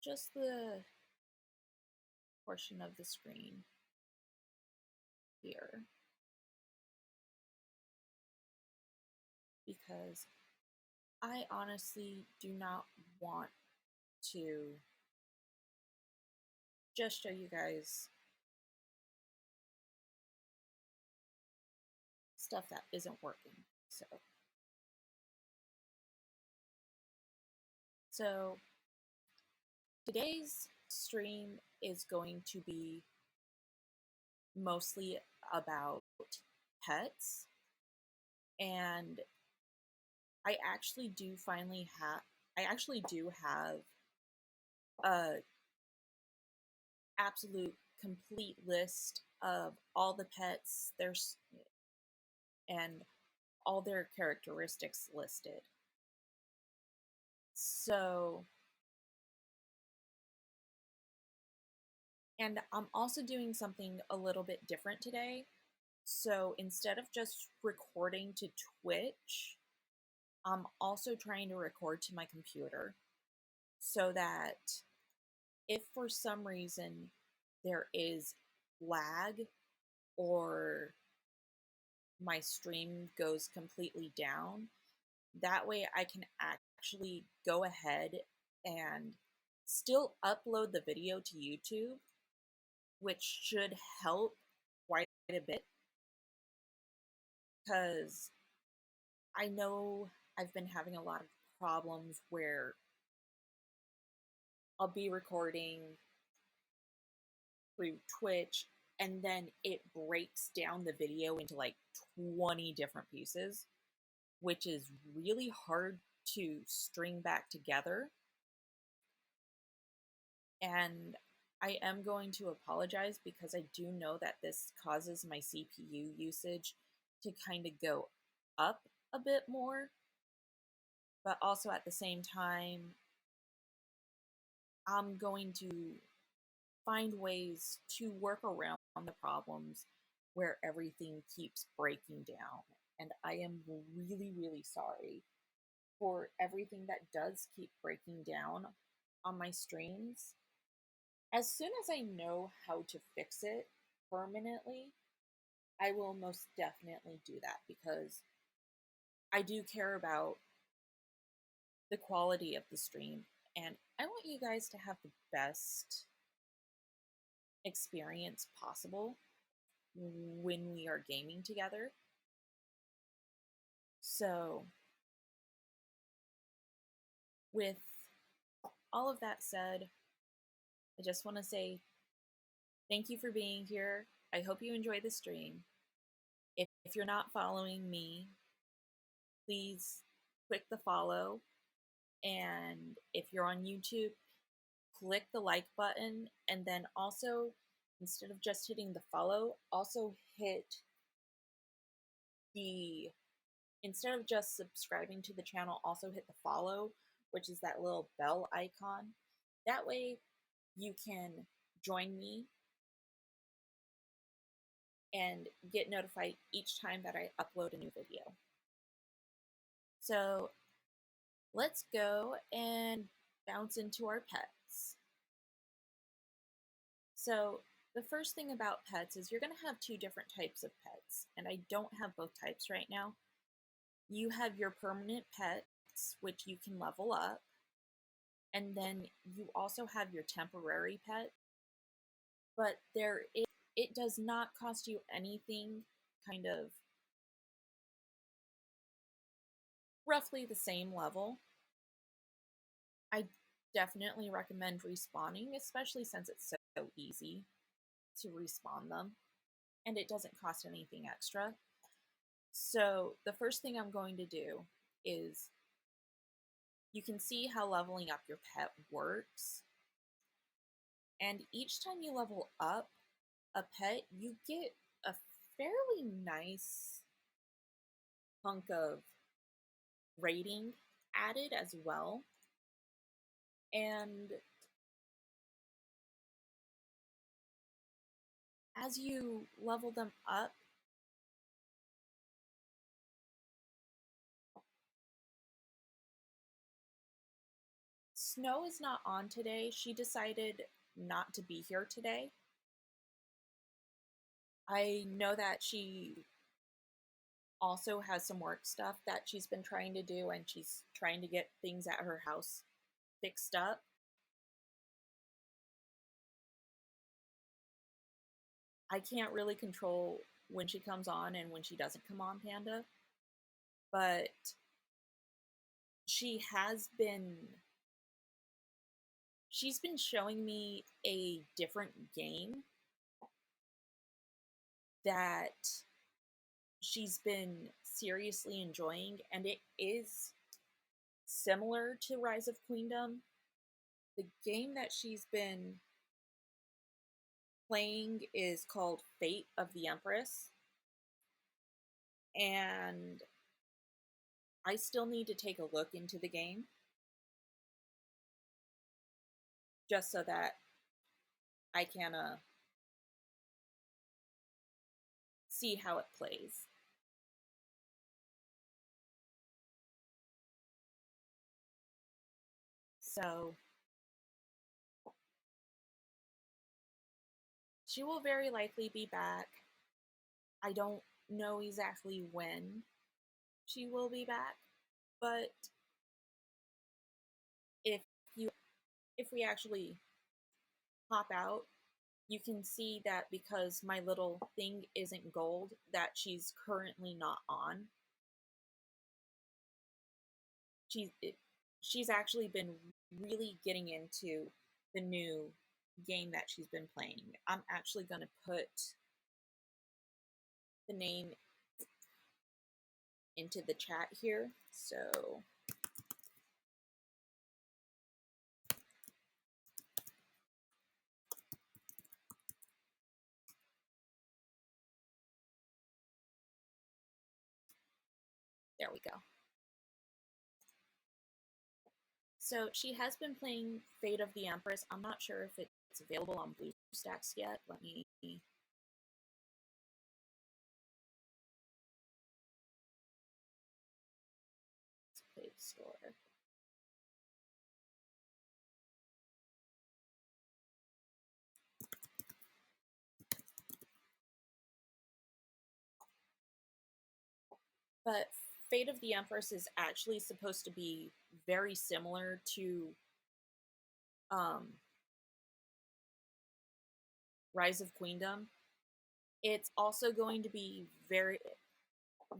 just the portion of the screen here, because I honestly do not want to just show you guys stuff that isn't working. So today's stream is going to be mostly about pets, and I actually do have a absolute complete list of all the pets and all their characteristics listed. So, and I'm also doing something a little bit different today. So instead of just recording to Twitch, I'm also trying to record to my computer so that if for some reason there is lag or my stream goes completely down, that way I can actually go ahead and still upload the video to YouTube, which should help quite a bit, because I know I've been having a lot of problems where I'll be recording through Twitch and then it breaks down the video into like 20 different pieces, which is really hard to string back together. And I am going to apologize because I do know that this causes my CPU usage to kind of go up a bit more. But also at the same time, I'm going to find ways to work around the problems where everything keeps breaking down. And I am really, really sorry for everything that does keep breaking down on my streams. As soon as I know how to fix it permanently, I will most definitely do that, because I do care about the quality of the stream and I want you guys to have the best experience possible when we are gaming together. So, with all of that said, I just want to say thank you for being here. I hope you enjoy the stream. If you're not following me, please click the follow. And if you're on YouTube, click the like button. And then also, instead of just hitting the follow, also instead of just subscribing to the channel, also hit the follow, which is that little bell icon. That way you can join me and get notified each time that I upload a new video. So let's go and bounce into our pets. So the first thing about pets is you're going to have two different types of pets, and I don't have both types right now. You have your permanent pets, which you can level up, and then you also have your temporary pet, but it does not cost you anything, kind of roughly the same level. I definitely recommend respawning, especially since it's so easy to respawn them, and it doesn't cost anything extra. So the first thing I'm going to do is, you can see how leveling up your pet works. And each time you level up a pet, you get a fairly nice hunk of rating added as well. And as you level them up, Snow is not on today. She decided not to be here today. I know that she also has some work stuff that she's been trying to do, and she's trying to get things at her house fixed up. I can't really control when she comes on and when she doesn't come on, Panda, but she has been she's been showing me a different game that she's been seriously enjoying, and it is similar to Rise of Queendom. The game that she's been playing is called Fate of the Empress, and I still need to take a look into the game just so that I can see how it plays. So she will very likely be back. I don't know exactly when she will be back, but if you if we actually pop out, you can see that because my little thing isn't gold, that she's currently not on. She's she's actually been really getting into the new game that she's been playing. I'm actually going to put the name into the chat here. So there we go. So she has been playing Fate of the Empress. I'm not sure if it's available on BlueStacks yet. Let me Play Store. But Fate of the Empress is actually supposed to be very similar to um, Rise of Queendom. It's also going to be very,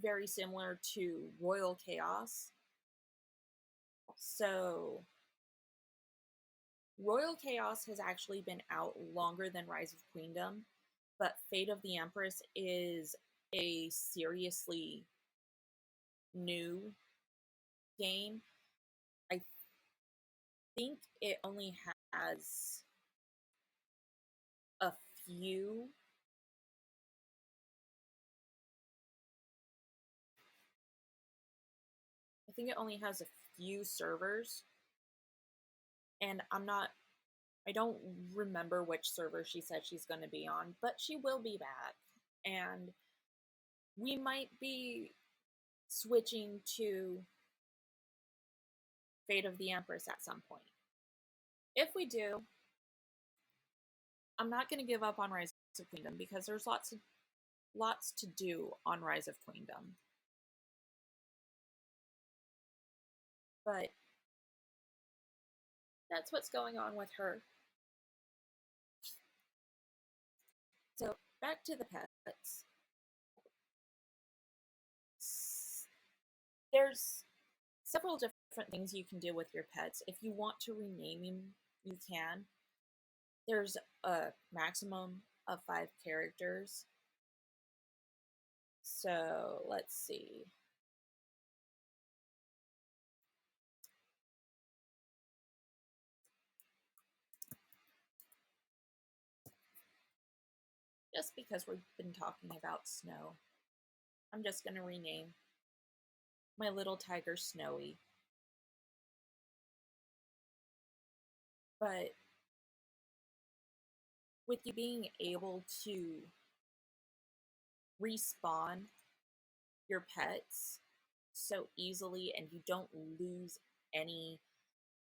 very similar to Royal Chaos. So, Royal Chaos has actually been out longer than Rise of Queendom, but Fate of the Empress is a seriously new game. I think it only has a few I think it only has a few servers, and I don't remember which server she said she's going to be on, but she will be back, and we might be switching to Fate of the Empress at some point. If we do, I'm not going to give up on Rise of Queendom because there's lots to do on Rise of Queendom. But that's what's going on with her. So back to the pets. There's several different things you can do with your pets. If you want to rename them, you can. There's a maximum of 5 characters. So let's see. Just because we've been talking about snow, I'm just going to rename my little tiger Snowy. But with you being able to respawn your pets so easily and you don't lose any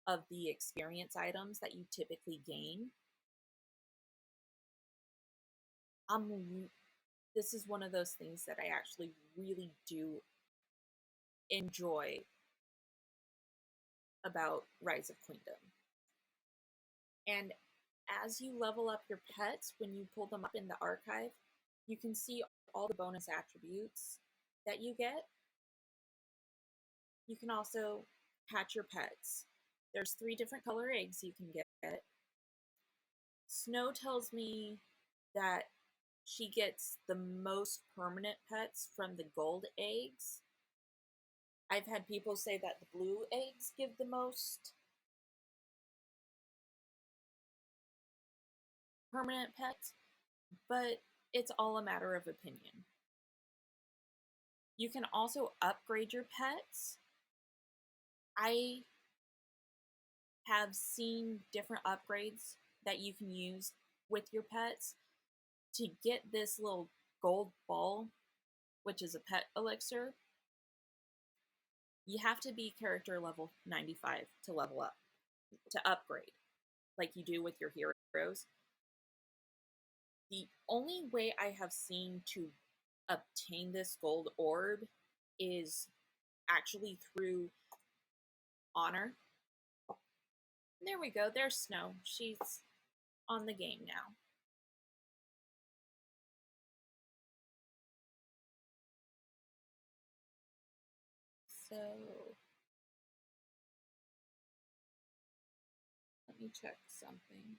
of the experience items that you typically gain. This is one of those things that I actually really do enjoy about Rise of Queendom. And as you level up your pets, when you pull them up in the archive, you can see all the bonus attributes that you get. You can also hatch your pets. There's 3 different color eggs you can get. Snow tells me that she gets the most permanent pets from the gold eggs. I've had people say that the blue eggs give the most permanent pets, but it's all a matter of opinion. You can also upgrade your pets. I have seen different upgrades that you can use with your pets to get this little gold ball, which is a pet elixir. You have to be character level 95 to level up, to upgrade, like you do with your heroes. The only way I have seen to obtain this gold orb is actually through honor. There we go, there's Snow. She's on the game now. So, let me check something.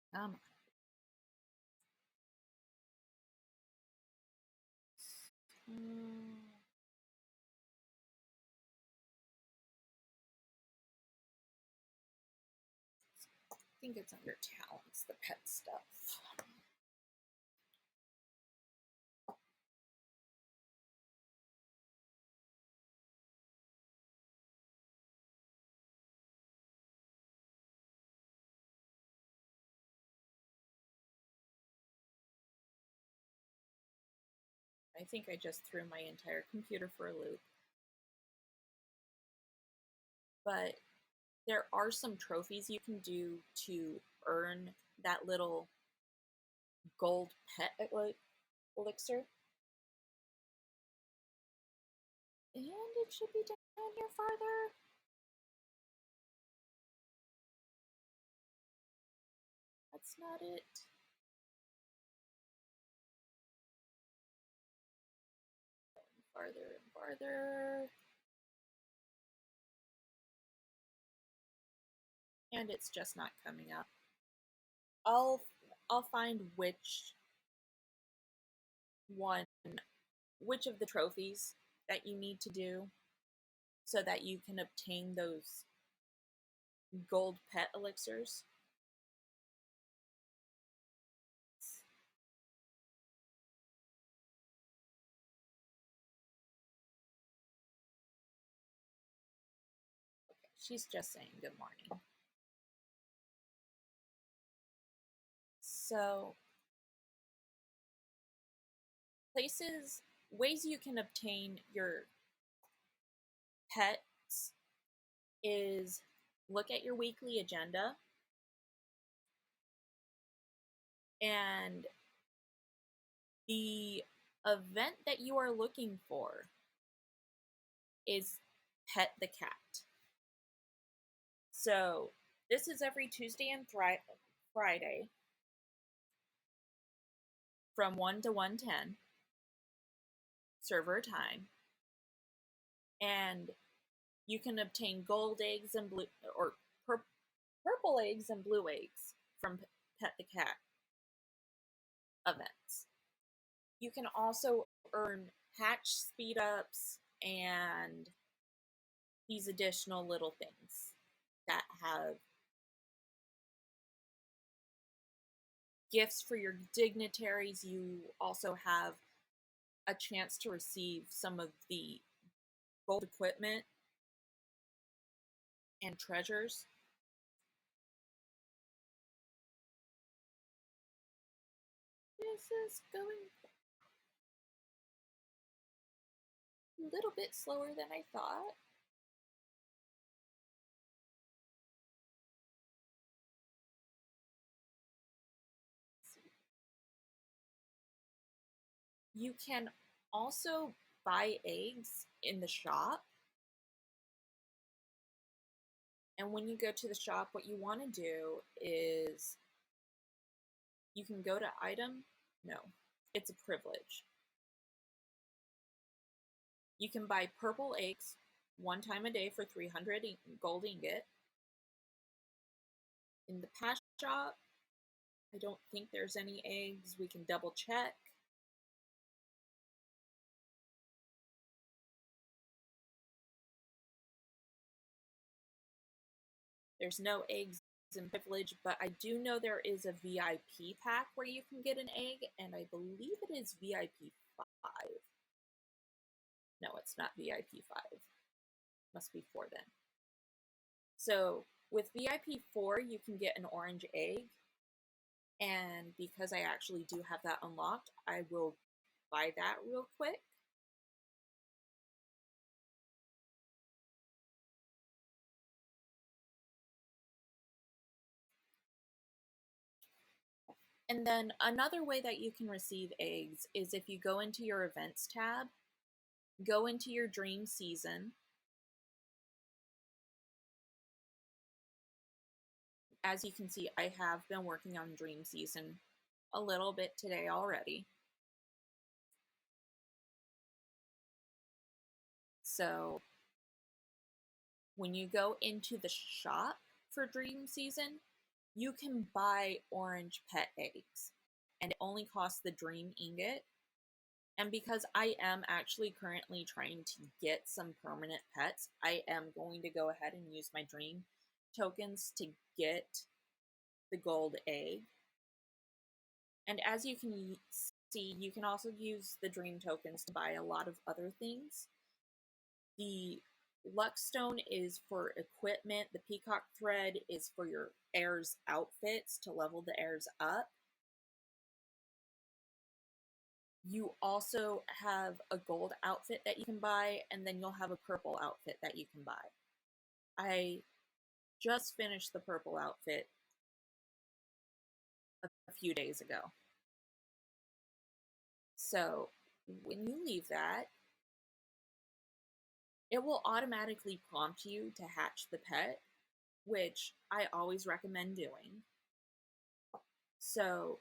I think it's under talents, the pet stuff. I think I just threw my entire computer for a loop. But there are some trophies you can do to earn that little gold pet elixir. And it should be down here farther. That's not it. Farther and farther. And it's just not coming up. I'll find which of the trophies that you need to do so that you can obtain those gold pet elixirs. Okay, she's just saying good morning. So, ways you can obtain your pets is look at your weekly agenda and the event that you are looking for is Pet the Cat. So this is every Tuesday and Friday from 1 to 1:10 server time, and you can obtain gold eggs and blue or purple eggs and blue eggs from Pet the Cat events. You can also earn hatch speed ups and these additional little things that have gifts for your dignitaries. You also have a chance to receive some of the gold equipment and treasures. This is going a little bit slower than I thought. You can also buy eggs in the shop. And when you go to the shop, what you want to do is you can go to item. No, it's a privilege. You can buy purple eggs one time a day for 300 gold ingot. In the past shop, I don't think there's any eggs. We can double check. There's no eggs in privilege, but I do know there is a VIP pack where you can get an egg, and I believe it is VIP 5. No, it's not VIP 5. Must be 4 then. So with VIP 4, you can get an orange egg. And because I actually do have that unlocked, I will buy that real quick. And then another way that you can receive eggs is if you go into your events tab, go into your dream season. As you can see, I have been working on dream season a little bit today already. So when you go into the shop for dream season, you can buy orange pet eggs, and it only costs the dream ingot. And because I am actually currently trying to get some permanent pets, I am going to go ahead and use my dream tokens to get the gold egg. And as you can see, you can also use the dream tokens to buy a lot of other things. The Luckstone is for equipment. The Peacock Thread is for your heirs' outfits to level the heirs up. You also have a gold outfit that you can buy, and then you'll have a purple outfit that you can buy. I just finished the purple outfit a few days ago. So when you leave that, it will automatically prompt you to hatch the pet, which I always recommend doing. So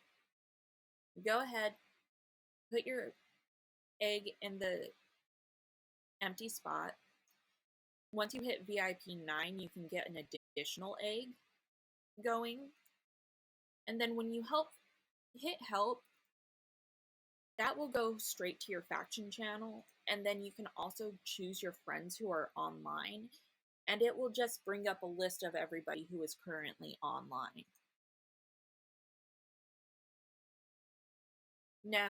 go ahead, put your egg in the empty spot. Once you hit VIP 9, you can get an additional egg going. And then when you hit help, that will go straight to your faction channel. And then you can also choose your friends who are online. And it will just bring up a list of everybody who is currently online. Now,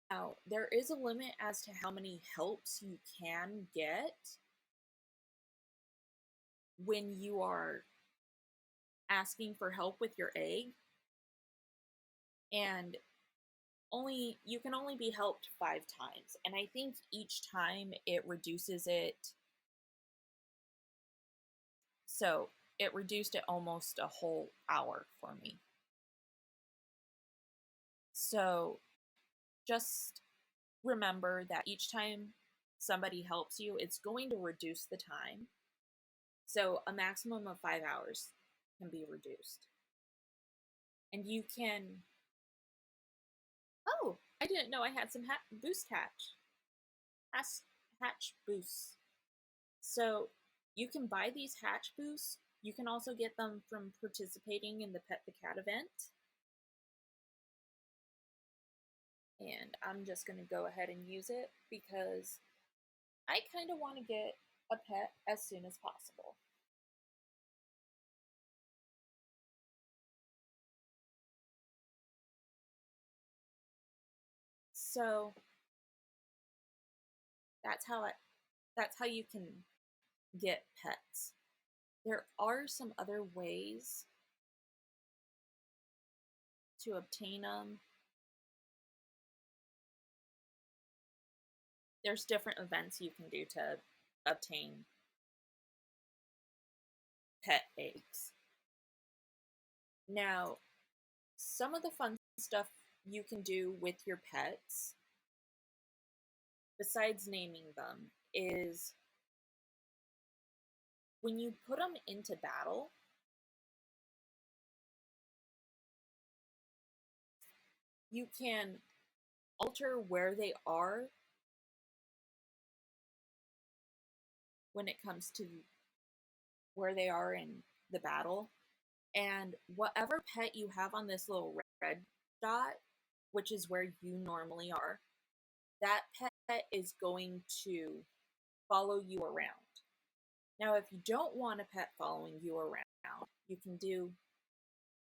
there is a limit as to how many helps you can get when you are asking for help with your egg. And you can only be helped 5 times. And I think each time it reduces it. So it reduced it almost a whole hour for me. So just remember that each time somebody helps you, it's going to reduce the time. So a maximum of 5 hours can be reduced. And you can... Oh, I didn't know I had some boost hatch. Hatch boosts. So you can buy these hatch boosts. You can also get them from participating in the Pet the Cat event. And I'm just going to go ahead and use it because I kind of want to get a pet as soon as possible. So that's how you can get pets. There are some other ways to obtain them. there's different events you can do to obtain pet eggs. Now, some of the fun stuff you can do with your pets, besides naming them, is when you put them into battle, you can alter where they are when it comes to where they are in the battle. And whatever pet you have on this little red dot, which is where you normally are, that pet is going to follow you around. Now, if you don't want a pet following you around, you can do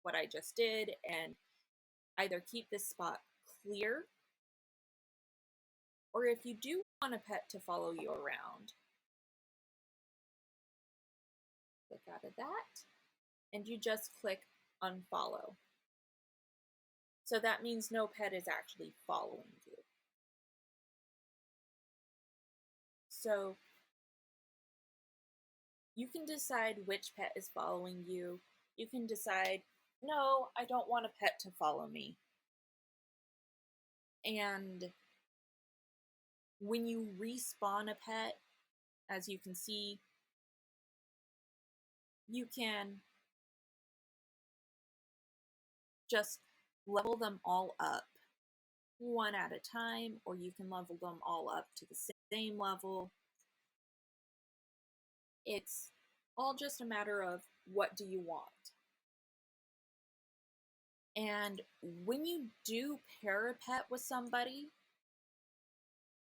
what I just did and either keep this spot clear, or if you do want a pet to follow you around, click out of that, and you just click unfollow. So that means no pet is actually following you. So you can decide which pet is following you. You can decide, no, I don't want a pet to follow me. And when you respawn a pet, as you can see, you can just level them all up one at a time, or you can level them all up to the same level. It's all just a matter of what do you want. And when you do pair a pet with somebody,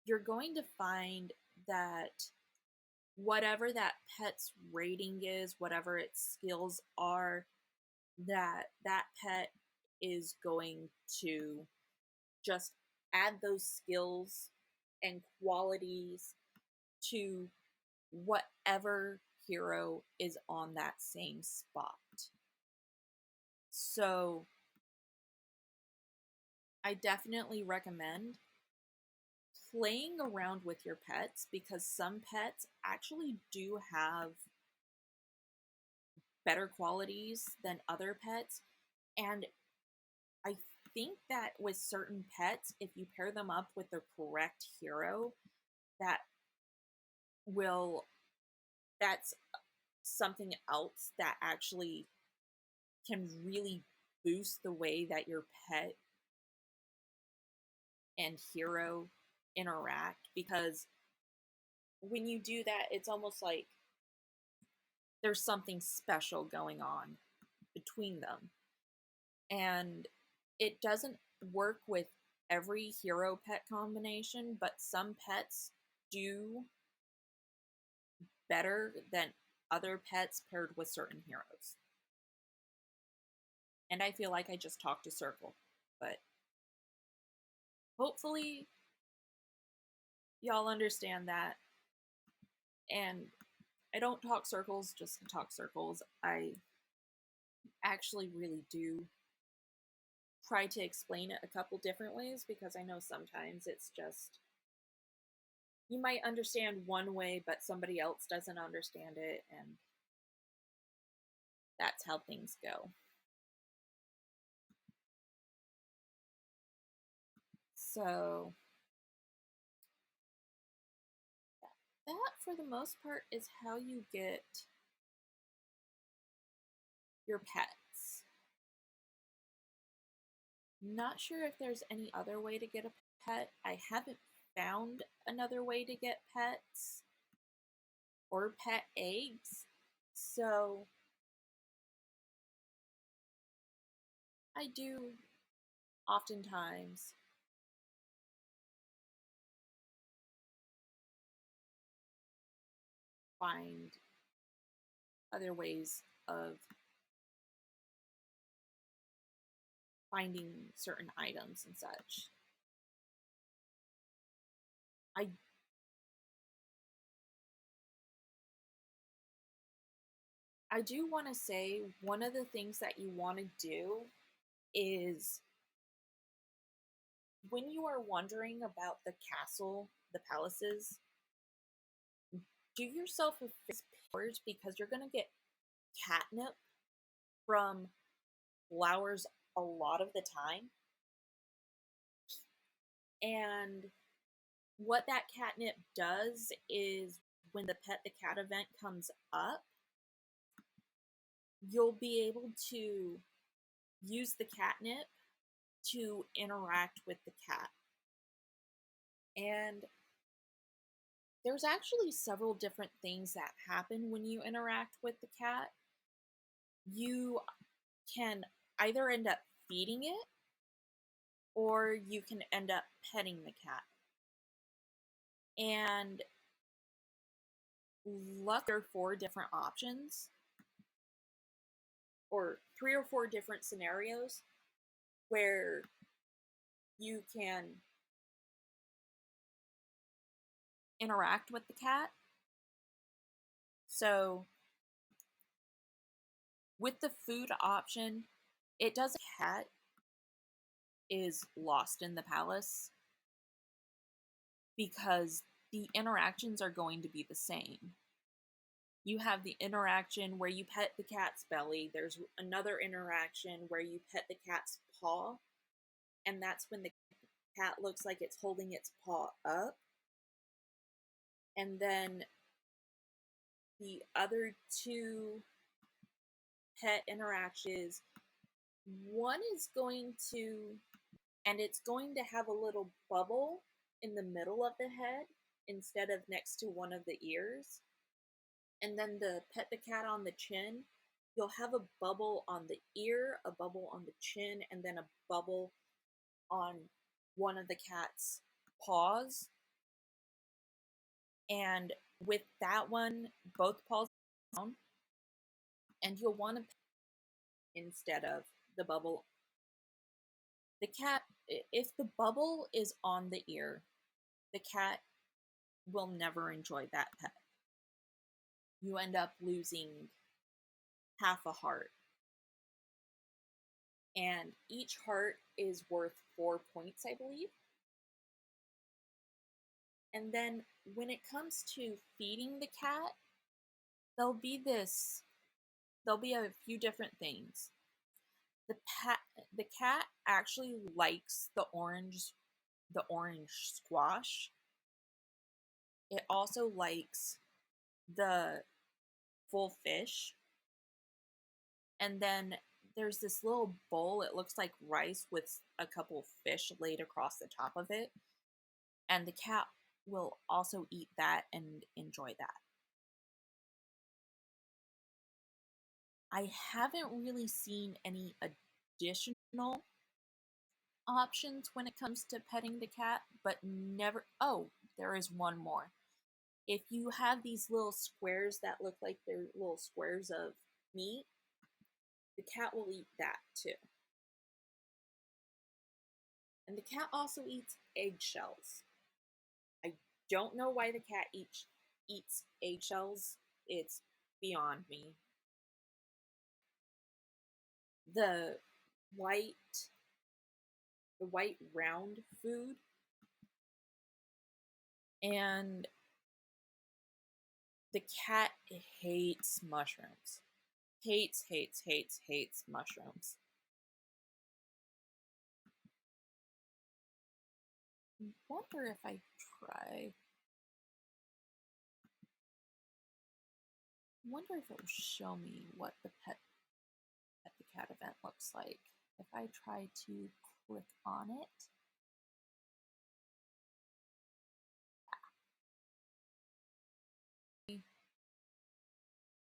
you're going to find that whatever that pet's rating is, whatever its skills are, that pet is going to just add those skills and qualities to whatever hero is on that same spot. So I definitely recommend playing around with your pets, because some pets actually do have better qualities than other pets. And I think that with certain pets, if you pair them up with the correct hero, that will that's something else that actually can really boost the way that your pet and hero interact. Because when you do that, it's almost like there's something special going on between them. And it doesn't work with every hero pet combination, but some pets do better than other pets paired with certain heroes. And I feel like I just talked a circle, but hopefully y'all understand that. And I don't talk circles just to talk circles. I actually really do try to explain it a couple different ways, because I know sometimes it's just, you might understand one way, but somebody else doesn't understand it, and that's how things go. So that, for the most part, is how you get your pets. Not sure if there's any other way to get a pet. I haven't found another way to get pets or pet eggs. So I do oftentimes find other ways of finding certain items and such. I I do want to say one of the things that you want to do is when you are wondering about the castle, the palaces, do yourself a favor because you're going to get catnip from flowers a lot of the time. And what that catnip does is when the Pet the Cat event comes up, you'll be able to use the catnip to interact with the cat. And there's actually several different things that happen when you interact with the cat. You can either end up feeding it or you can end up petting the cat. And luck, there are 4 different options, or 3 or 4 different scenarios where you can interact with the cat. So with the food option, it does cat is lost in the palace because the interactions are going to be the same. You have the interaction where you pet the cat's belly. There's another interaction where you pet the cat's paw, and that's when the cat looks like it's holding its paw up. And then the other 2 pet interactions, one is going to, and it's going to have a little bubble in the middle of the head instead of next to one of the ears. And then the pet the cat on the chin, you'll have a bubble on the ear, a bubble on the chin, and then a bubble on one of the cat's paws. And with that one, both paws down, and you'll want to instead of the bubble. The cat, if the bubble is on the ear, the cat will never enjoy that pet. You end up losing half a heart. And each heart is worth 4 points, I believe. And then when it comes to feeding the cat, there'll be a few different things. The cat actually likes the orange squash. It also likes the full fish. And then there's this little bowl, it looks like rice with a couple fish laid across the top of it. And the cat will also eat that and enjoy that. I haven't really seen any additional options when it comes to petting the cat, but never. Oh, there is one more. If you have these little squares that look like they're little squares of meat, the cat will eat that too. And the cat also eats eggshells. I don't know why the cat eats eggshells. It's beyond me. The white round food, and the cat hates mushrooms. Hates mushrooms. Wonder if I try. Wonder if it will show me what the pet at the cat event looks like. If I try to click on it.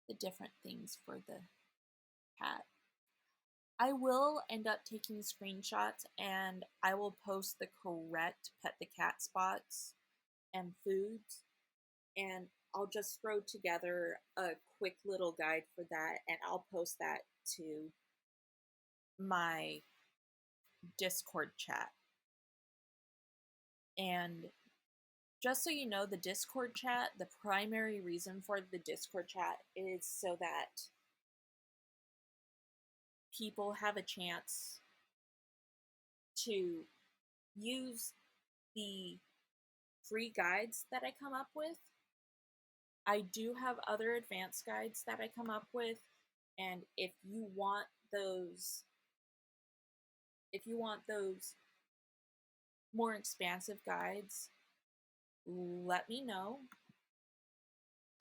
The different things for the cat. I will end up taking screenshots and I will post the correct pet the cat spots and foods, and I'll just throw together a quick little guide for that, and I'll post that to my Discord chat. And just so you know, the Discord chat, the primary reason for the Discord chat is so that people have a chance to use the free guides that I come up with. I do have other advanced guides that I come up with, and if you want those more expansive guides, let me know.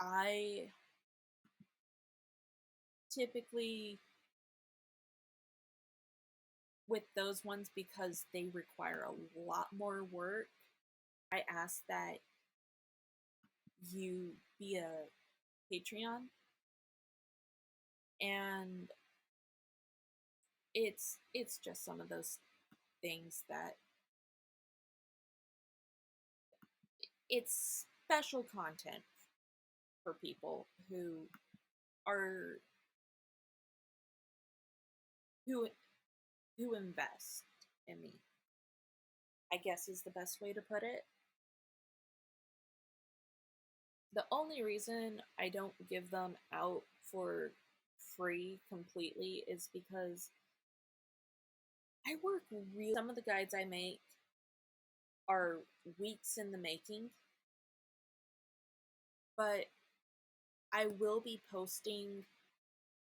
I typically, with those ones, because they require a lot more work, I ask that you be a Patreon, and it's just some of those things that it's special content for people are who who invest in me, I guess is the best way to put it. The only reason I don't give them out for free completely is because I work really. Some of the guides I make are weeks in the making, but I will be posting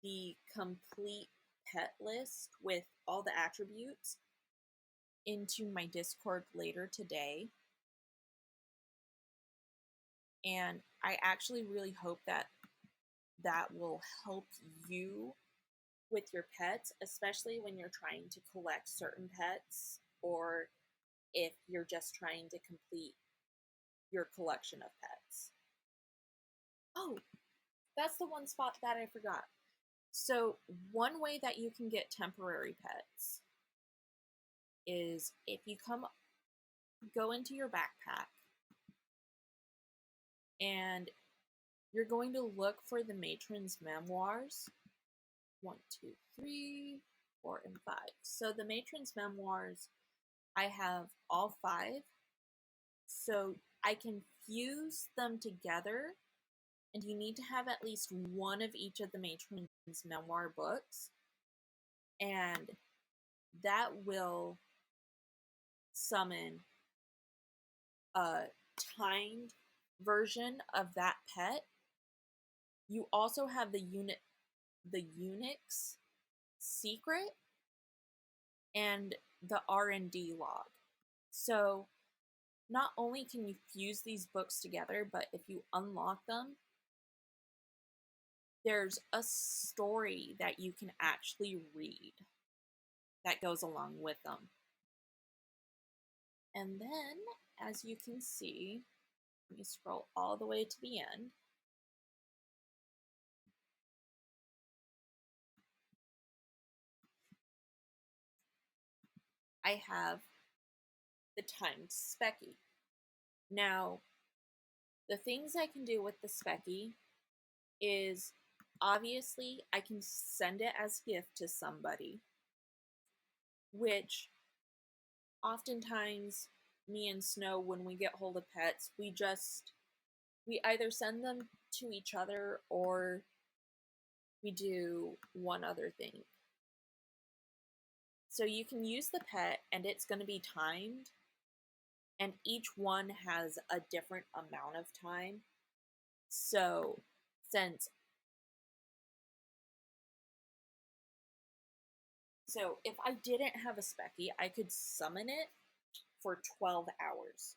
the complete pet list with all the attributes into my Discord later today. And I actually really hope that will help you with your pets, especially when you're trying to collect certain pets or if you're just trying to complete your collection of pets. Oh, that's the one spot that I forgot. So, one way that you can get temporary pets is if you go into your backpack and you're going to look for the Matrons Memoirs. 1, 2, 3, 4, and 5. So the Matrons Memoirs, I have all 5. So I can fuse them together, and you need to have at least one of each of the Matrons Memoir books, and that will summon a timed version of that pet. You also have the Unix secret and the R&D log. So not only can you fuse these books together, but if you unlock them, there's a story that you can actually read that goes along with them. And then, as you can see, let me scroll all the way to the end. I have the timed Specky. Now, the things I can do with the Specky is obviously I can send it as a gift to somebody, which oftentimes me and Snow, when we get hold of pets, we either send them to each other or we do one other thing. So you can use the pet and it's going to be timed, and each one has a different amount of time. So if I didn't have a Specky, I could summon it for 12 hours.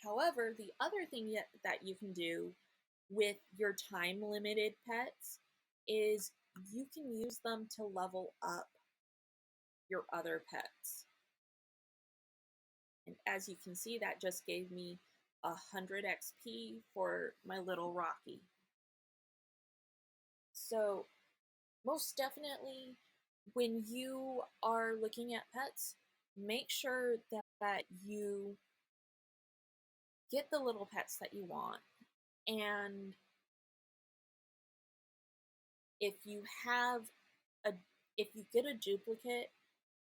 However, the other thing that you can do with your time limited pets is you can use them to level up your other pets. And as you can see, that just gave me 100 XP for my little Rocky. So most definitely, when you are looking at pets, make sure that you get the little pets that you want. And if you get a duplicate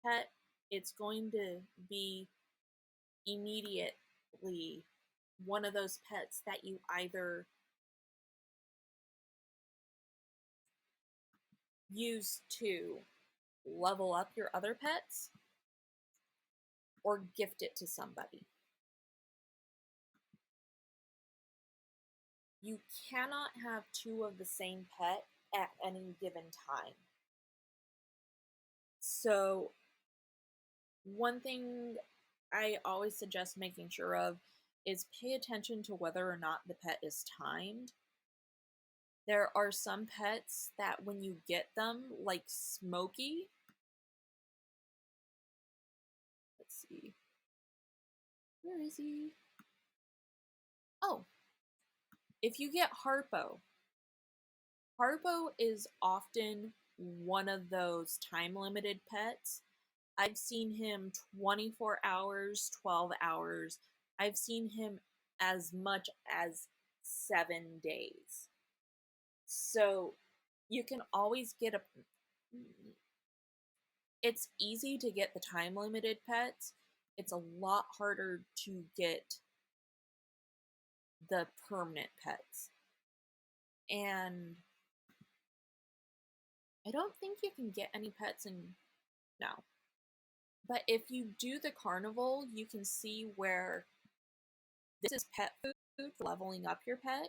pet, it's going to be immediately one of those pets that you either use to level up your other pets, or gift it to somebody. You cannot have two of the same pet at any given time. So, one thing I always suggest making sure of is pay attention to whether or not the pet is timed. There are some pets that when you get them, like Smokey, let's see, where is he? Oh, if you get Harpo is often one of those time limited pets. I've seen him 24 hours, 12 hours. I've seen him as much as 7 days. So you can always get a. It's easy to get the time limited pets. It's a lot harder to get the permanent pets. And I don't think you can get any pets in now. But if you do the carnival, you can see where this is pet food for leveling up your pet.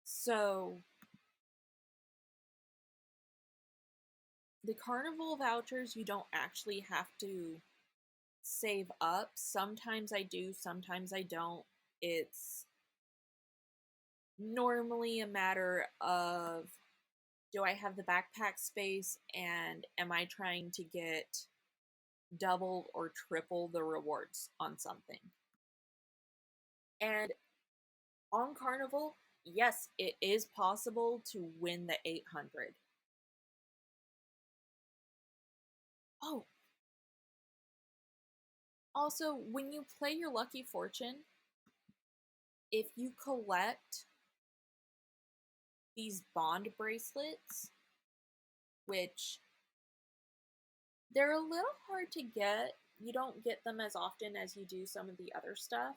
So the carnival vouchers, you don't actually have to save up. Sometimes I do, sometimes I don't. It's normally a matter of, do I have the backpack space and am I trying to get double or triple the rewards on something? And on Carnival, yes, it is possible to win the 800. Oh, also, when you play your Lucky Fortune, if you collect these bond bracelets, which they're a little hard to get, you don't get them as often as you do some of the other stuff.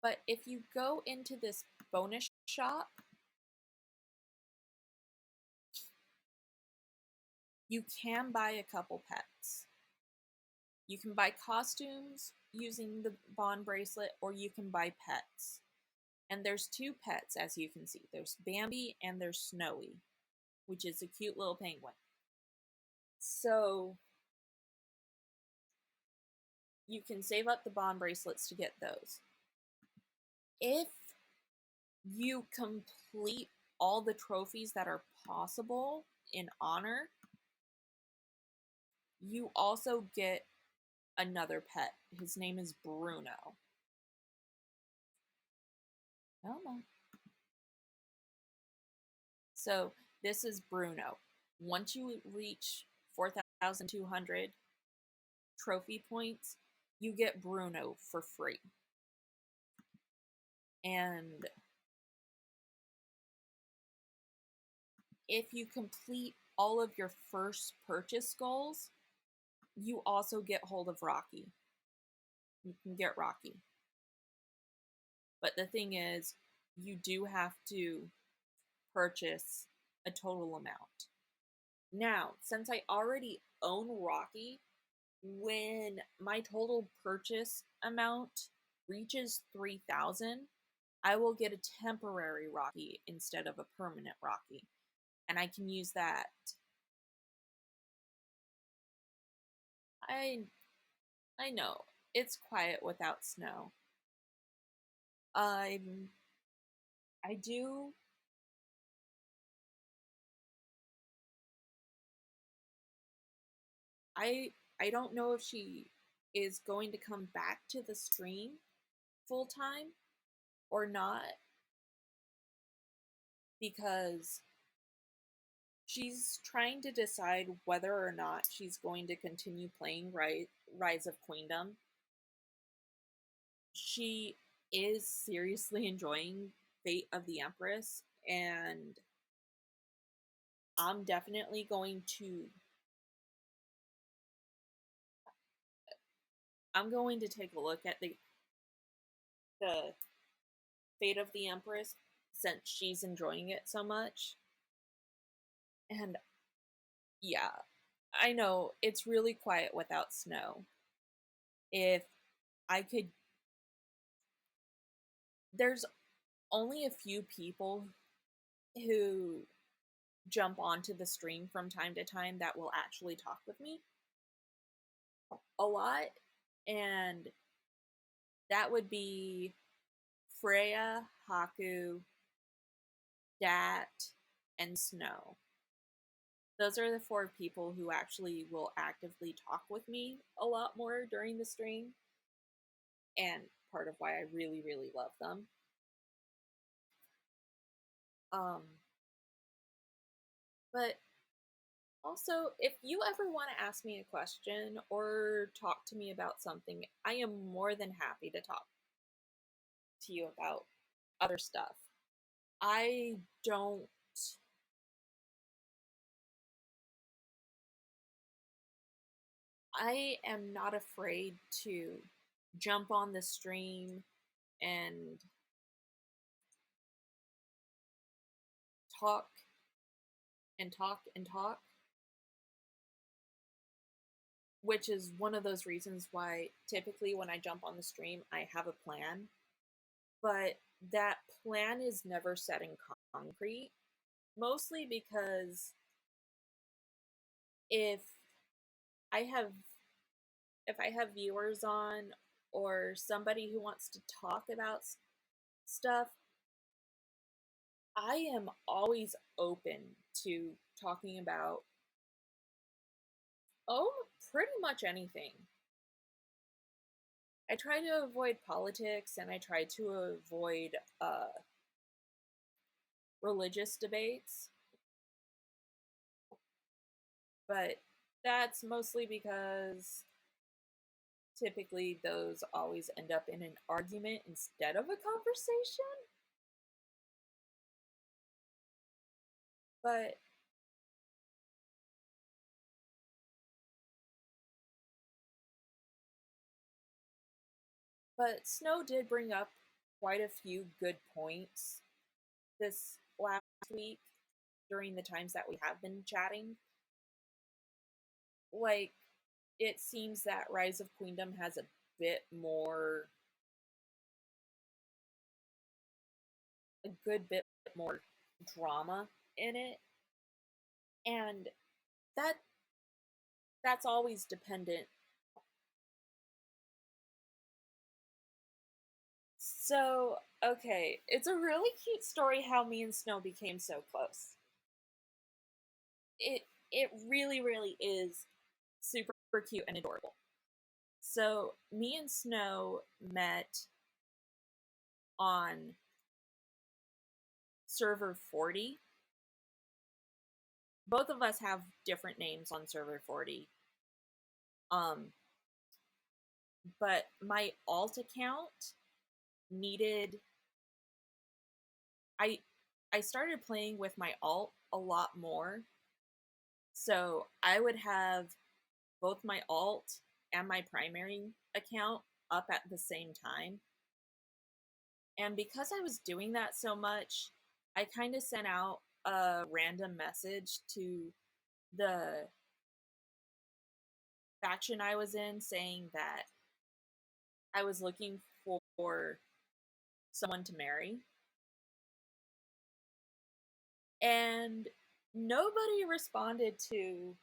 But if you go into this bonus shop, you can buy a couple pets. You can buy costumes using the bond bracelet, or you can buy pets. And there's two pets, as you can see. There's Bambi and there's Snowy, which is a cute little penguin. So you can save up the bond bracelets to get those. If you complete all the trophies that are possible in Honor, you also get another pet. His name is Bruno. Oh. So this is Bruno. Once you reach 4,200 trophy points, you get Bruno for free. And if you complete all of your first purchase goals, you also get hold of Rocky. You can get Rocky. But the thing is, you do have to purchase a total amount. Now, since I already own Rocky, when my total purchase amount reaches 3,000, I will get a temporary Rocky instead of a permanent Rocky. And I can use that. I know. It's quiet without snow. Um I do I don't know if she is going to come back to the stream full time or not, because she's trying to decide whether or not she's going to continue playing Rise of Queendom. She is seriously enjoying Fate of the Empress, and I'm definitely going to take a look at the Fate of the Empress since she's enjoying it so much. And yeah, I know it's really quiet without snow. If I could, there's only a few people who jump onto the stream from time to time that will actually talk with me a lot. And that would be Freya, Haku, Dat, and Snow. Those are the four people who actually will actively talk with me a lot more during the stream, and part of why I really, really love them. Um, but also, if you ever want to ask me a question or talk to me about something, I am more than happy to talk to you about other stuff. I don't. I am not afraid to jump on the stream and talk and talk and talk, which is one of those reasons why typically when I jump on the stream, I have a plan, but that plan is never set in concrete, mostly because if I have if I have viewers on or somebody who wants to talk about stuff, I am always open to talking about pretty much anything. I try to avoid politics and I try to avoid religious debates, but that's mostly because typically those always end up in an argument instead of a conversation. But Snow did bring up quite a few good points this last week during the times that we have been chatting. Like, it seems that Rise of Queendom has a bit more, a good bit more drama in it, and that that's always dependent. So, okay, it's a really cute story how me and Snow became so close. It really really is super cute and adorable. So, me and Snow met on server 40. Both of us have different names on server 40. Um but my alt account needed I I started playing with my alt a lot more. So I would have both my alt and my primary account up at the same time. And because I was doing that so much, I kind of sent out a random message to the faction I was in saying that I was looking for someone to marry. And nobody responded to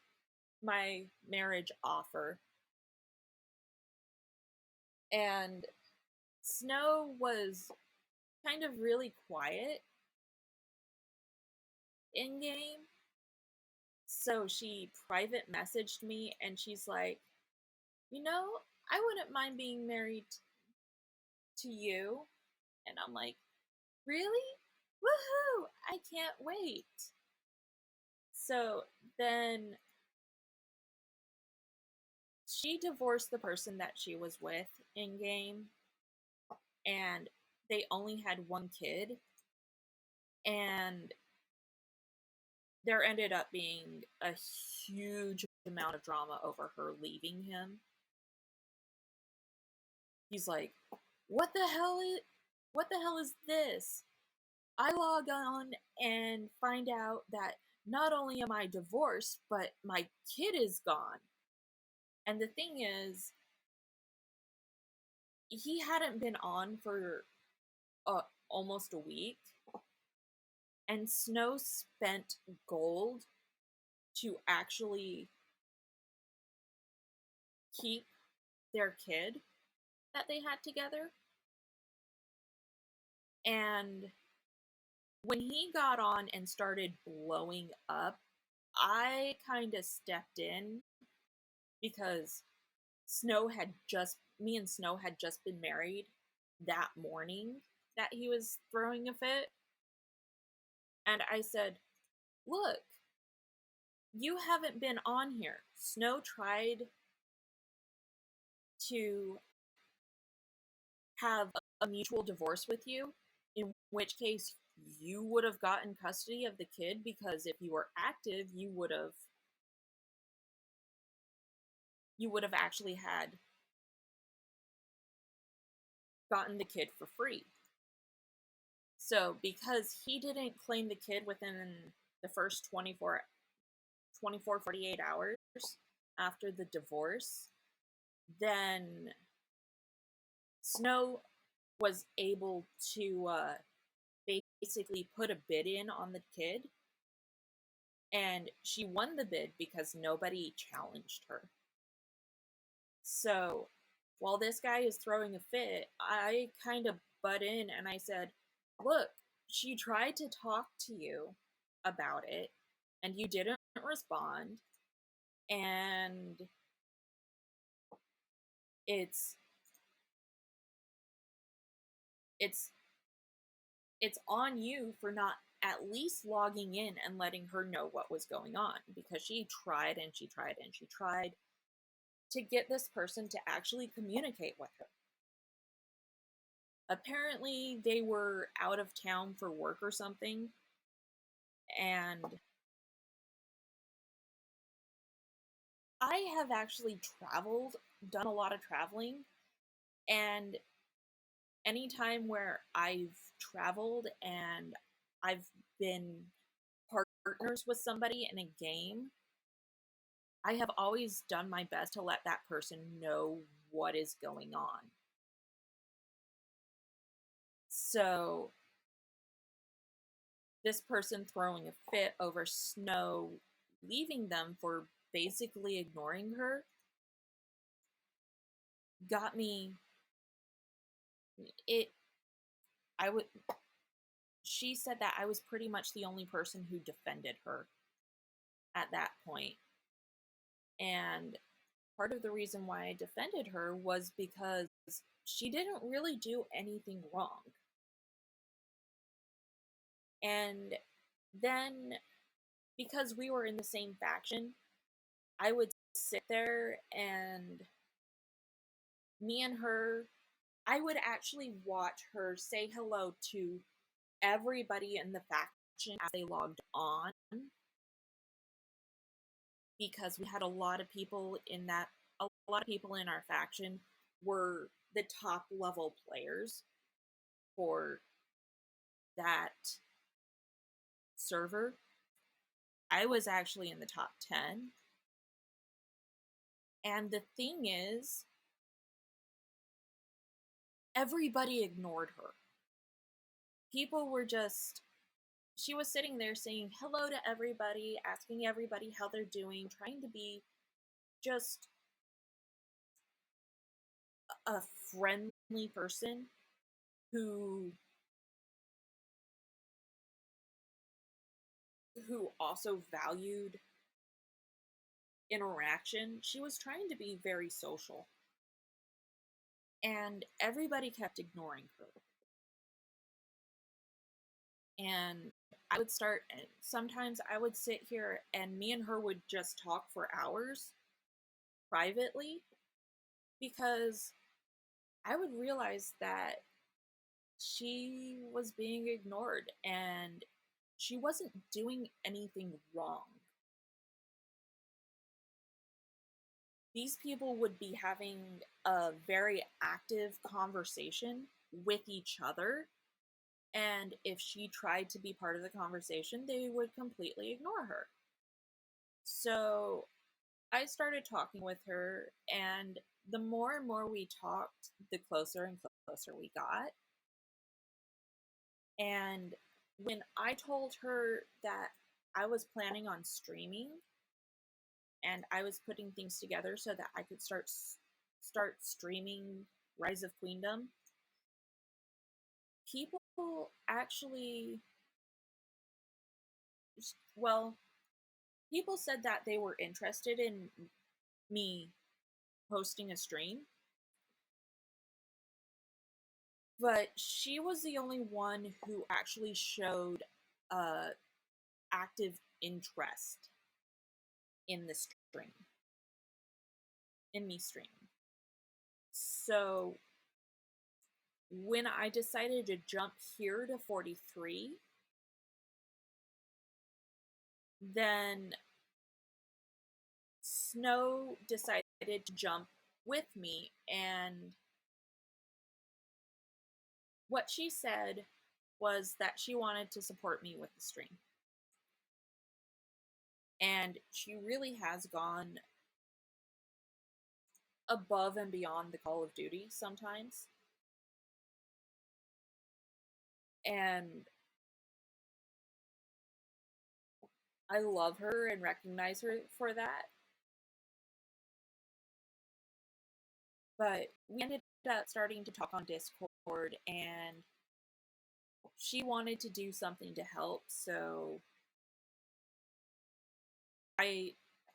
my marriage offer. And Snow was kind of really quiet in game. So she private messaged me and she's like, I wouldn't mind being married to you. And I'm like, really? Woohoo! I can't wait. So then she divorced the person that she was with in game, and they only had one kid. And there ended up being a huge amount of drama over her leaving him. He's like, "What the hell is this? I log on and find out that not only am I divorced, but my kid is gone. And the thing is, he hadn't been on for almost a week, and Snow spent gold to actually keep their kid that they had together. And when he got on and started blowing up, I kind of stepped in because me and Snow had just been married that morning that he was throwing a fit. And I said, "Look, you haven't been on here. Snow tried to have a mutual divorce with you, in which case you would have gotten custody of the kid because if you were active, you would have actually had gotten the kid for free." So because he didn't claim the kid within the first 48 hours after the divorce, then Snow was able to basically put a bid in on the kid, and she won the bid because nobody challenged her. So while this guy is throwing a fit, I kind of butt in and I said, "Look, she tried to talk to you about it and you didn't respond, and it's it's it's on you for not at least logging in and letting her know what was going on, because she tried and she tried and she tried to get this person to actually communicate with her. Apparently, they were out of town for work or something, and I have actually done a lot of traveling, and anytime where I've traveled and I've been partners with somebody in a game, I have always done my best to let that person know what is going on. So, this person throwing a fit over Snow leaving them for basically ignoring her got me it I would she said that I was pretty much the only person who defended her at that point. And part of the reason why I defended her was because she didn't really do anything wrong. And then, because we were in the same faction, I would sit there and me and her, I would actually watch her say hello to everybody in the faction as they logged on, because we had a lot of people in our faction were the top level players for that server. I was actually in the top 10. And the thing is, everybody ignored her. People were just, she was sitting there saying hello to everybody, asking everybody how they're doing, trying to be just a friendly person who also valued interaction. She was trying to be very social, and everybody kept ignoring her. And sometimes I would sit here and me and her would just talk for hours privately, because I would realize that she was being ignored and she wasn't doing anything wrong. These people would be having a very active conversation with each other, And if she tried to be part of the conversation, they would completely ignore her. So I started talking with her, and the more and more we talked, the closer and closer we got. And when I told her that I was planning on streaming and I was putting things together so that I could start streaming Rise of Queendom, people actually, well, people said that they were interested in me hosting a stream, but she was the only one who actually showed uh active interest in the stream, in me streaming. So when I decided to jump here to 43, then Snow decided to jump with me, and what she said was that she wanted to support me with the stream. And she really has gone above and beyond the Call of Duty sometimes. And I love her and recognize her for that. But we ended up starting to talk on Discord, and she wanted to do something to help, so I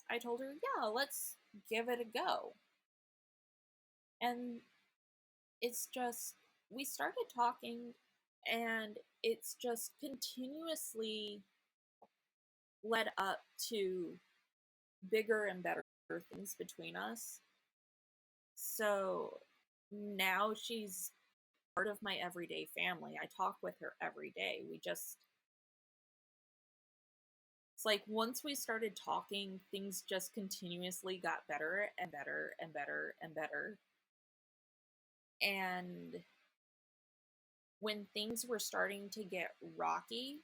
I told her, "Yeah, let's give it a go." And it's just we started talking, and it's just continuously led up to bigger and better things between us. So now she's part of my everyday family. I talk with her every day. It's like once we started talking, things just continuously got better and better and better and better. And when things were starting to get rocky,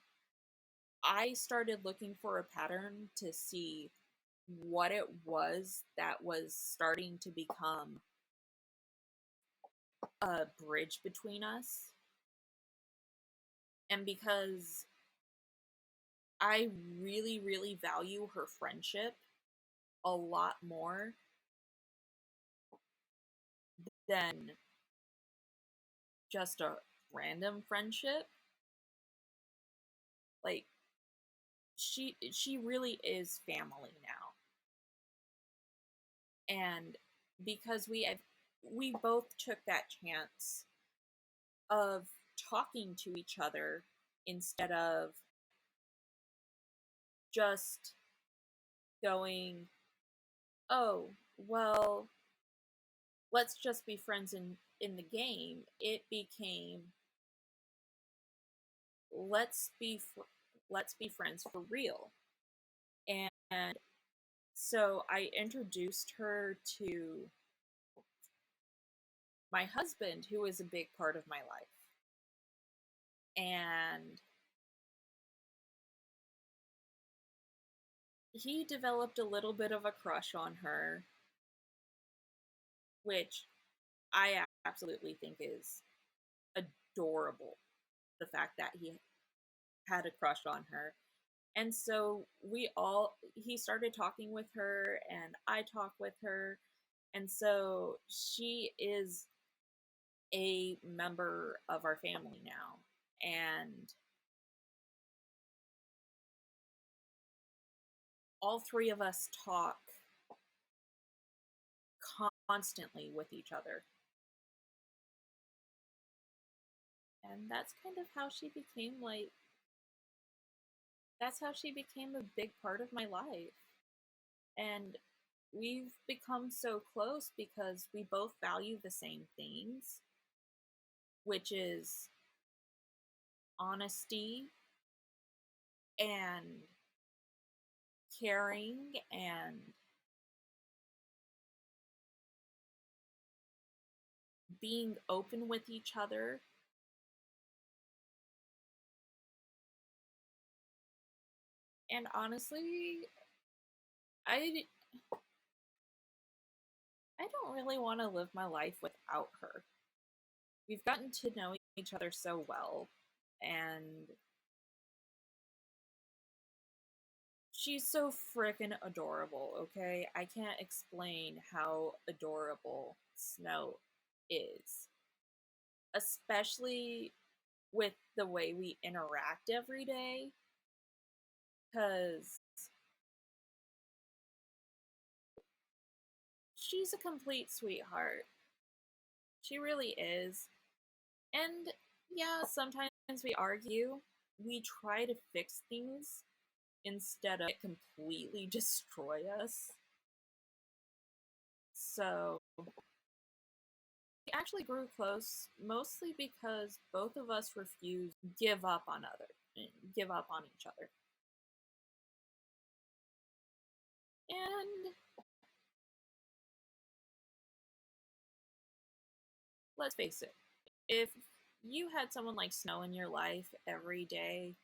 I started looking for a pattern to see what it was that was starting to become a bridge between us. And because I really, really value her friendship a lot more than just a random friendship, like she really is family now. And because we both took that chance of talking to each other instead of just going, oh, well, let's just be friends in the game. It became, let's be let's be friends for real. And so I introduced her to my husband, who is a big part of my life. And he developed a little bit of a crush on her, which I absolutely think is adorable. The fact that he had a crush on her. And so he started talking with her, and I talked with her. And so she is a member of our family now. And all three of us talk constantly with each other. And that's kind of how she became that's how she became a big part of my life. And we've become so close because we both value the same things, which is honesty and caring and being open with each other And honestly, I I don't really want to live my life without her. We've gotten to know each other so well, and she's so freaking adorable, okay? I can't explain how adorable Snow is, especially with the way we interact every day, because she's a complete sweetheart. She really is. And yeah, sometimes we argue. We try to fix things instead of completely destroy us. So we actually grew close mostly because both of us refused to give up on each other. And let's face it, if you had someone like Snow in your life every day,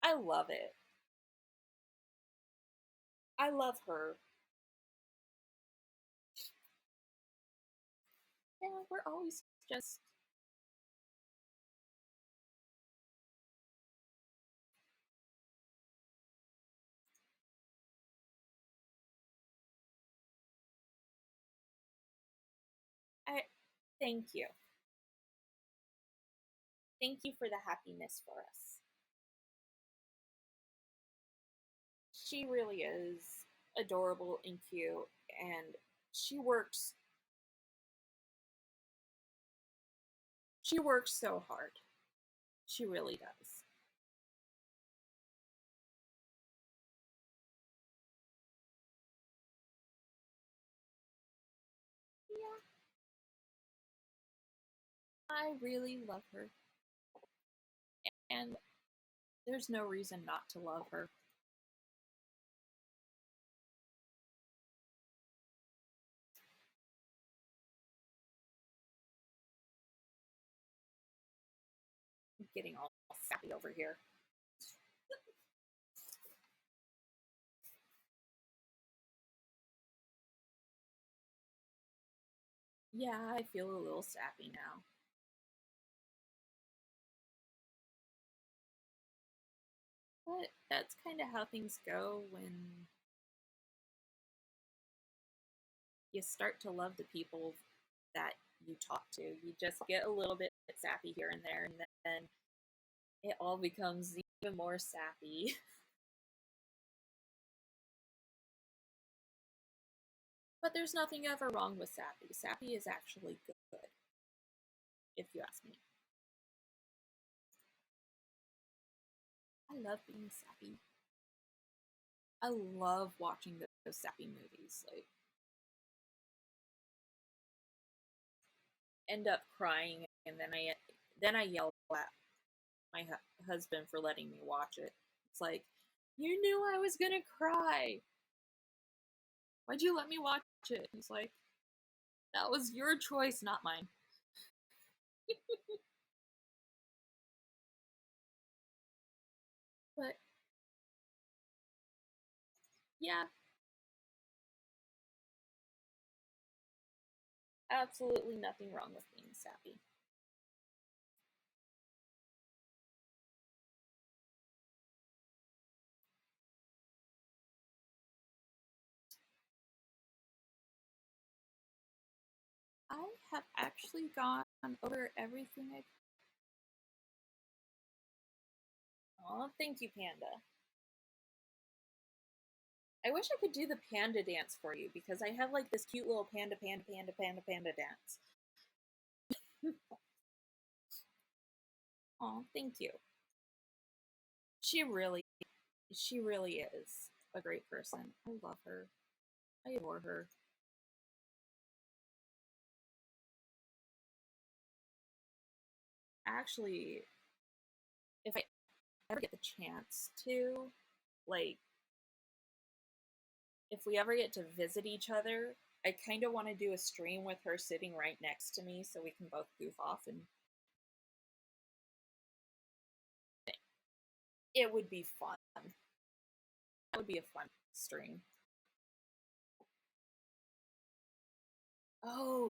I love it. I love her. Yeah, we're always just I thank you. Thank you for the happiness for us. She really is adorable and cute, and she works she works so hard. She really does. Yeah, I really love her, and there's no reason not to love her. I'm getting all sappy over here. Yeah, I feel a little sappy now. But that's kind of how things go when you start to love the people that you talk to. You just get a little bit sappy here and there, and then it all becomes even more sappy. But there's nothing ever wrong with sappy. Sappy is actually good, if you ask me. I love being sappy. I love watching those sappy movies. Like, end up crying, and then I yell at my husband for letting me watch it. It's like, you knew I was gonna cry. Why'd you let me watch it? He's like, that was your choice, not mine. But yeah, absolutely nothing wrong with being sappy. I have actually gone over everything I. Oh, thank you, Panda. I wish I could do the panda dance for you because I have like this cute little panda, panda, panda, panda, panda dance. Oh, thank you. She really, she really is a great person. I love her. I adore her. Actually, if I ever get the chance to, like, if we ever get to visit each other, I kind of want to do a stream with her sitting right next to me so we can both goof off and it would be fun. That would be a fun stream. Oh,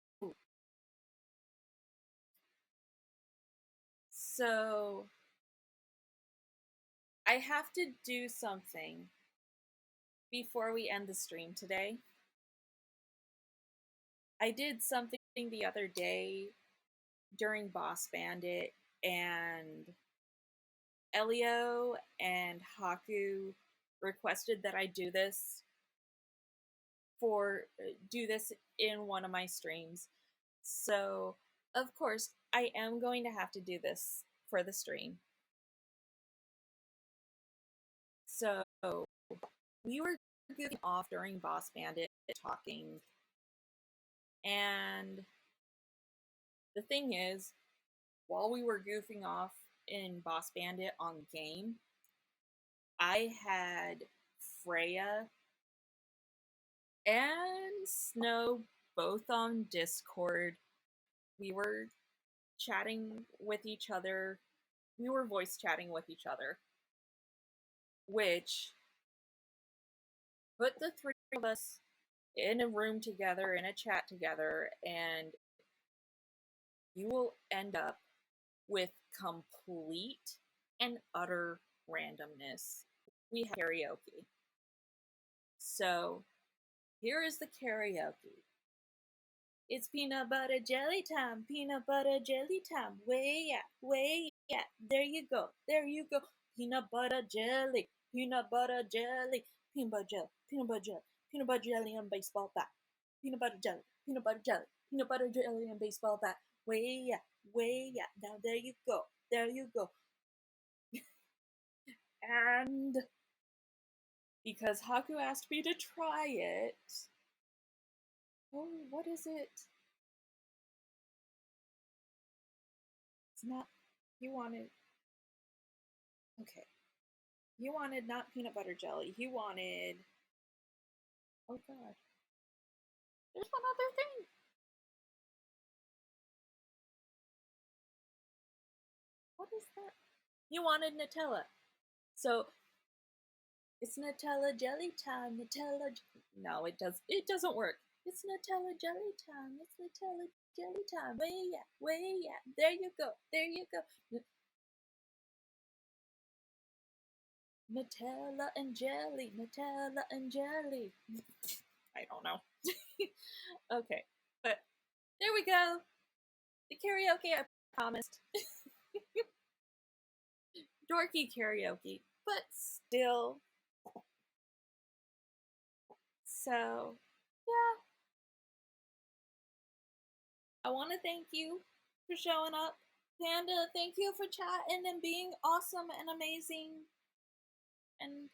so I have to do something before we end the stream today. I did something the other day during Boss Bandit, and Elio and Haku requested that I do this in one of my streams. So, of course, I am going to have to do this for the stream. So, we were goofing off during Boss Bandit talking, and the thing is, while we were goofing off in Boss Bandit on game, I had Freya and Snow both on Discord. We were chatting with each other. We were voice chatting with each other, which put the three of us in a room together, in a chat together, and you will end up with complete and utter randomness. We have karaoke. So, here is the karaoke. It's peanut butter jelly time, peanut butter jelly time. Way yeah, way yeah. There you go, there you go. Peanut butter jelly, peanut butter jelly, peanut butter jelly, peanut butter jelly, peanut butter jelly and baseball bat. Peanut butter jelly, peanut butter jelly, peanut butter jelly and baseball bat. Way yeah, way yeah. Now there you go, there you go. And because Haku asked me to try it. Oh, what is it? It's not. He wanted. Okay. He wanted not peanut butter jelly. He wanted. Oh god. There's one other thing. What is that? He wanted Nutella. So it's Nutella jelly time. Nutella. No, it does. It doesn't work. It's Nutella jelly time. It's Nutella jelly time. Way yeah, way yeah. There you go. There you go. Nutella and jelly. Nutella and jelly. I don't know. Okay, but there we go. The karaoke I promised. Dorky karaoke, but still. So, yeah. I want to thank you for showing up. Panda, thank you for chatting and being awesome and amazing. And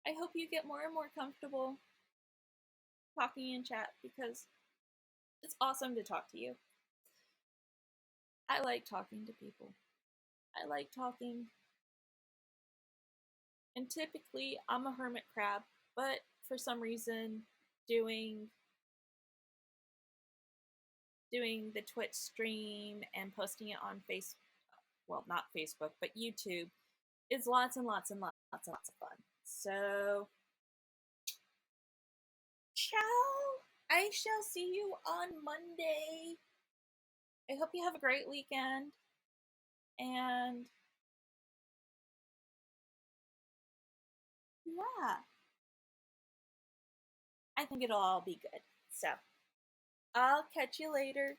I hope you get more and more comfortable talking in chat because it's awesome to talk to you. I like talking to people. I like talking. And typically, I'm a hermit crab, but for some reason, doing the Twitch stream and posting it on not Facebook, but YouTube is lots and lots and lots and lots of fun. So, ciao! I shall see you on Monday. I hope you have a great weekend. And yeah, I think it'll all be good. So, I'll catch you later.